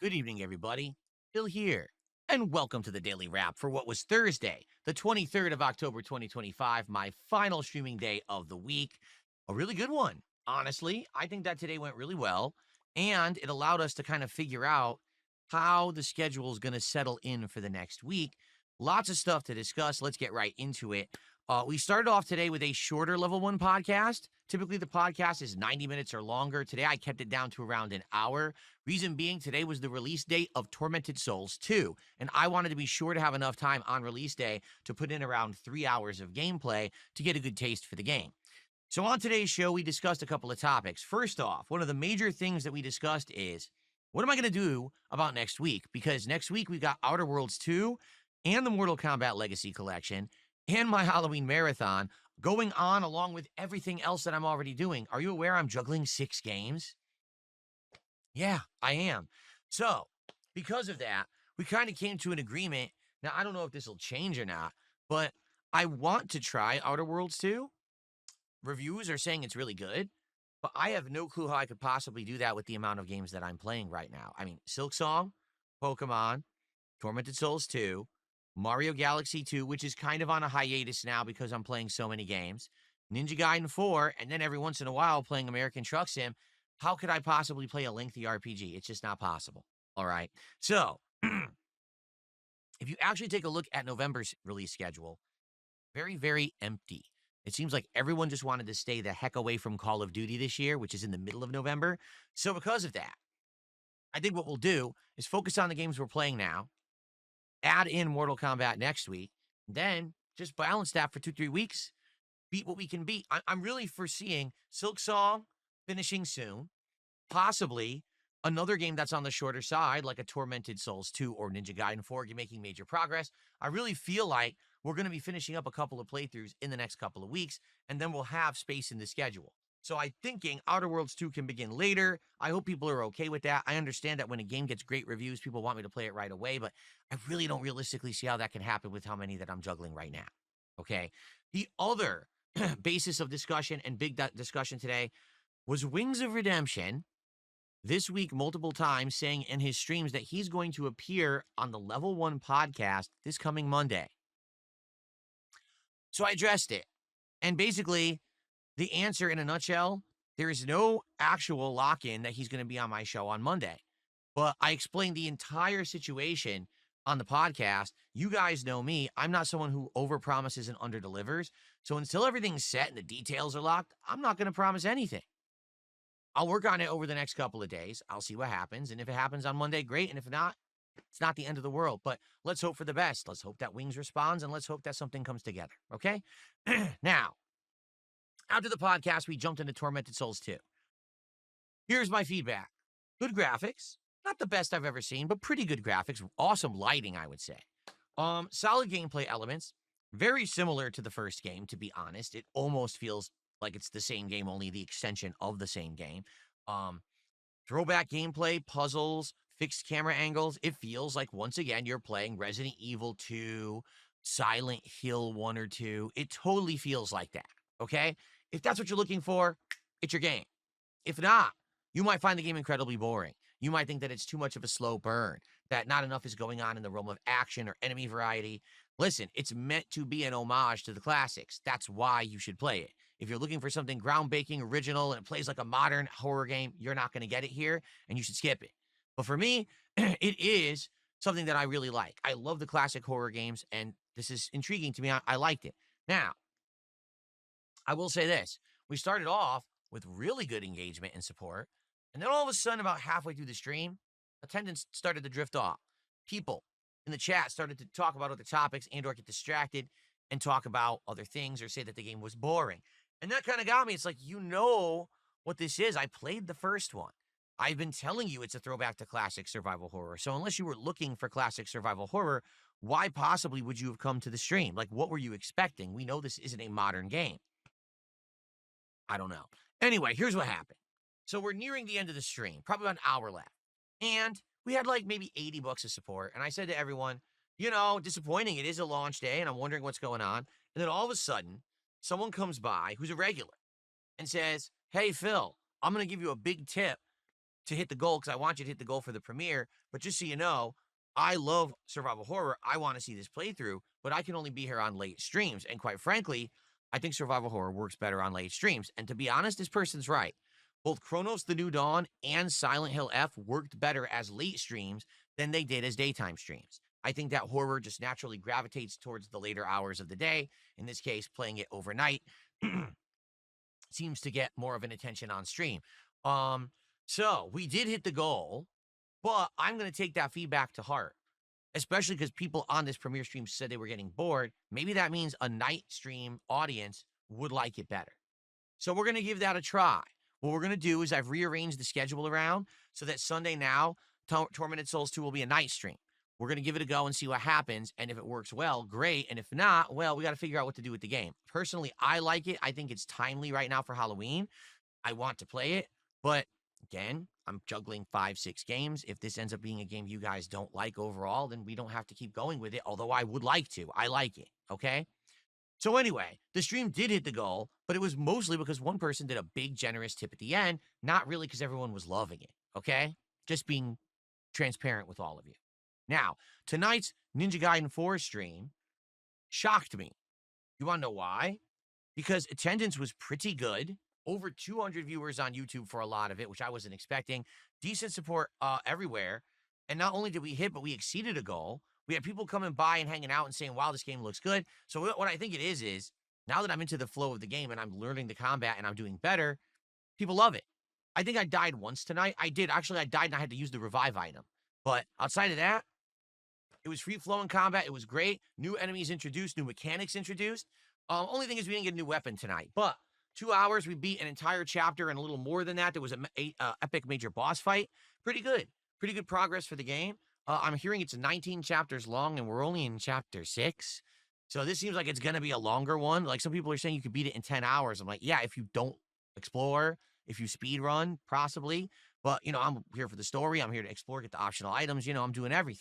Good evening, everybody. Phil here, and welcome to the Daily Wrap for what was Thursday, the 23rd of October, 2025, my final streaming day of the week. A really good one. Honestly, I think that today went really well, and it allowed us to kind of figure out how the schedule is going to settle in for the next week. Lots of stuff to discuss. Let's get right into it. We started off today with a shorter level one podcast. Typically, the podcast is 90 minutes or longer. Today, I kept it down to around an hour. Reason being, today was the release date of Tormented Souls 2, and I wanted to be sure to have enough time on release day to put in around 3 hours of gameplay to get a good taste for the game. So on today's show, we discussed a couple of topics. First off, one of the major things that we discussed is, what am I going to do about next week? Because next week, we've got Outer Worlds 2 and the Mortal Kombat Legacy Collection and my Halloween Marathon going on along with everything else that I'm already doing. Are you aware I'm juggling 6 games? Yeah, I am. So, because of that, we kind of came to an agreement. Now, I don't know if this will change or not, but I want to try Outer Worlds 2. Reviews are saying it's really good, but I have no clue how I could possibly do that with the amount of games that I'm playing right now. I mean, Silksong, Pokemon, Tormented Souls 2, Mario Galaxy 2, which is kind of on a hiatus now because I'm playing so many games, Ninja Gaiden 4, and then every once in a while playing American Truck Sim. How could I possibly play a lengthy RPG? It's just not possible. All right. So, if you actually take a look at November's release schedule, very, very empty. It seems like everyone just wanted to stay the heck away from Call of Duty this year, which is in the middle of November. So, because of that, I think what we'll do is focus on the games we're playing now, add in Mortal Kombat next week, then just balance that for 2-3 weeks, beat what we can beat. I'm really foreseeing Silksong finishing soon, possibly another game that's on the shorter side, like a Tormented Souls 2 or Ninja Gaiden 4, making major progress. I really feel like we're going to be finishing up a couple of playthroughs in the next couple of weeks, and then we'll have space in the schedule. So I'm thinking Outer Worlds 2 can begin later. I hope people are okay with that. I understand that when a game gets great reviews, people want me to play it right away, but I really don't realistically see how that can happen with how many that I'm juggling right now. Okay. The other basis of discussion and big discussion today was Wings of Redemption this week multiple times saying in his streams that he's going to appear on the Level 1 podcast this coming Monday. So I addressed it. And basically, the answer in a nutshell, there is no actual lock-in that he's going to be on my show on Monday. But I explained the entire situation on the podcast. You guys know me. I'm not someone who overpromises and underdelivers. So until everything's set and the details are locked, I'm not going to promise anything. I'll work on it over the next couple of days. I'll see what happens. And if it happens on Monday, great. And if not, it's not the end of the world. But let's hope for the best. Let's hope that Wings responds and let's hope that something comes together. Okay? Now, after the podcast, we jumped into Tormented Souls 2. Here's my feedback. Good graphics. Not the best I've ever seen, but pretty good graphics. Awesome lighting, I would say. Solid gameplay elements. Very similar to the first game, to be honest. It almost feels like it's the same game, only the extension of the same game. Throwback gameplay, puzzles, fixed camera angles. It feels like, once again, you're playing Resident Evil 2, Silent Hill 1 or 2. It totally feels like that, okay? If that's what you're looking for, it's your game. If not, you might find the game incredibly boring. You might think that it's too much of a slow burn, that not enough is going on in the realm of action or enemy variety. Listen, it's meant to be an homage to the classics. That's why you should play it. If you're looking for something groundbreaking, original, and it plays like a modern horror game, you're not going to get it here, and you should skip it. But for me, it is something that I really like. I love the classic horror games, and this is intriguing to me. I liked it. Now, I will say this. We started off with really good engagement and support, and then all of a sudden, about halfway through the stream, attendance started to drift off. People in the chat started to talk about other topics and or get distracted and talk about other things or say that the game was boring. And that kind of got me. It's like, you know what this is. I played the first one. I've been telling you it's a throwback to classic survival horror. So unless you were looking for classic survival horror, why possibly would you have come to the stream? Like, what were you expecting? We know this isn't a modern game. I don't know. Anyway, here's what happened. So we're nearing the end of the stream, probably about an hour left. And we had like maybe 80 bucks of support. And I said to everyone, disappointing. It is a launch day and I'm wondering what's going on. And then all of a sudden, someone comes by who's a regular and says, "Hey, Phil, I'm going to give you a big tip to hit the goal because I want you to hit the goal for the premiere. But just so you know, I love survival horror. I want to see this playthrough, but I can only be here on late streams. And quite frankly, I think survival horror works better on late streams. And to be honest, this person's right. Both Chronos the New Dawn and Silent Hill F worked better as late streams than they did as daytime streams. I think that horror just naturally gravitates towards the later hours of the day. In this case, playing it overnight seems to get more of an attention on stream. So we did hit the goal, but I'm going to take that feedback to heart, especially because people on this premiere stream said they were getting bored. Maybe that means a night stream audience would like it better. So we're going to give that a try. What we're going to do is I've rearranged the schedule around so that Sunday now, Tormented Souls 2 will be a night stream. We're going to give it a go and see what happens. And if it works well, great. And if not, well, we got to figure out what to do with the game. Personally, I like it. I think it's timely right now for Halloween. I want to play it. But again, I'm juggling 5-6 games. If this ends up being a game you guys don't like overall, then we don't have to keep going with it. Although I would like to. I like it. Okay? So anyway, the stream did hit the goal, but it was mostly because one person did a big generous tip at the end, not really because everyone was loving it, okay? Just being transparent with all of you. Now, tonight's Ninja Gaiden 4 stream shocked me. You want to know why? Because attendance was pretty good. Over 200 viewers on YouTube for a lot of it, which I wasn't expecting. Decent support everywhere. And not only did we hit, but we exceeded a goal. We had people coming by and hanging out and saying, wow, this game looks good. So what I think it is now that I'm into the flow of the game and I'm learning the combat and I'm doing better, people love it. I think I died once tonight. I did. Actually, I died and I had to use the revive item. But outside of that, it was free-flowing combat. It was great. New enemies introduced, new mechanics introduced. Only thing is we didn't get a new weapon tonight. But 2 hours, we beat an entire chapter and a little more than that. There was an epic major boss fight. Pretty good. Pretty good progress for the game. I'm hearing it's 19 chapters long, and we're only in chapter 6. So this seems like it's going to be a longer one. Like some people are saying you could beat it in 10 hours. I'm like, yeah, if you don't explore, if you speed run, possibly. But, I'm here for the story. I'm here to explore, get the optional items. I'm doing everything.